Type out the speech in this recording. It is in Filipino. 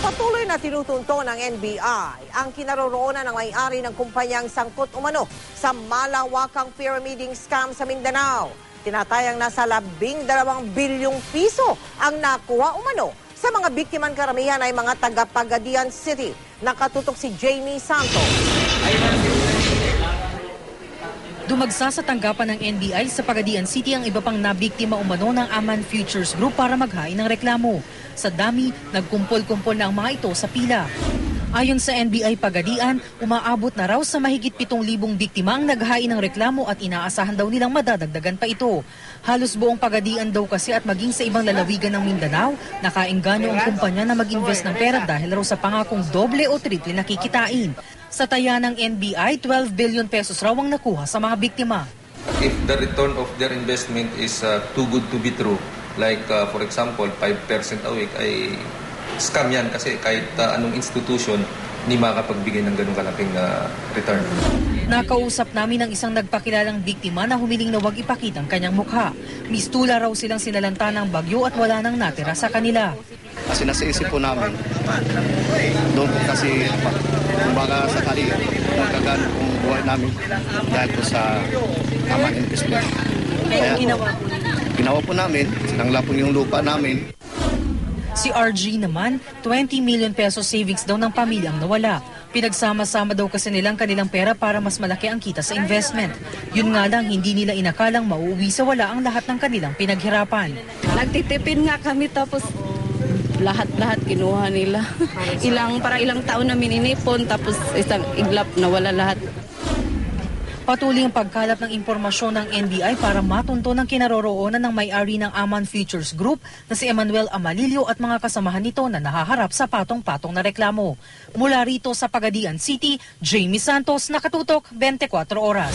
Patuloy na tinutunto ng NBI ang kinaroroonan ng may-ari ng kumpanyang sangkot umano sa malawakang pyramiding scam sa Mindanao. Tinatayang nasa 12 bilyong piso ang nakuha umano sa mga biktiman, karamihan ay mga taga Pagadian City. Nakatutok si Jamie Santos. Dumagsa sa tanggapan ng NBI sa Pagadian City ang iba pang nabiktima umano ng Aman Futures Group para maghain ng reklamo. Sa dami, nagkumpol-kumpol na ang mga ito sa pila. Ayon sa NBI Pagadian, umaabot na raw sa mahigit 7,000 biktima ang naghain ng reklamo at inaasahan daw nilang madadagdagan pa ito. Halos buong Pagadian daw kasi at maging sa ibang lalawigan ng Mindanao, nakaengganyo ang kumpanya na mag-invest ng pera dahil raw sa pangakong doble o triple na kikitain. Sa taya ng NBI, 12 billion pesos raw ang nakuha sa mga biktima. If the return of their investment is too good to be true, like for example, 5% a week, ay scam yan kasi kahit anong institution hindi makapagbigay ng ganung kalaking return. Nakausap namin ang isang nagpakilalang biktima na humiling na huwag ipakita ang kanyang mukha. Mistula raw silang sinalanta ng bagyo at wala nang natira sa kanila. Kasi nasa isip po namin, doon po kasi kumbaga sakali magkagano kung buhay namin dahil po sa Aman Investment. Kaya ginawa po namin, sinangla po yung lupa namin. Si RG naman, 20 million pesos savings daw ng pamilyang nawala. Pinagsama-sama daw kasi nilang kanilang pera para mas malaki ang kita sa investment. Yun nga lang, hindi nila inakalang mauuwi sa wala ang lahat ng kanilang pinaghirapan. Nagtitipid nga kami tapos lahat-lahat kinuha nila. Ilang taon namin inipon tapos isang iglap nawala lahat. Patuloy ang pagkalap ng impormasyon ng NBI para matunto ng kinaroroonan ng may-ari ng Aman Futures Group na si Emmanuel Amalilio at mga kasamahan nito na nahaharap sa patong-patong na reklamo. Mula rito sa Pagadian City, Jamie Santos, Nakatutok, 24 Oras.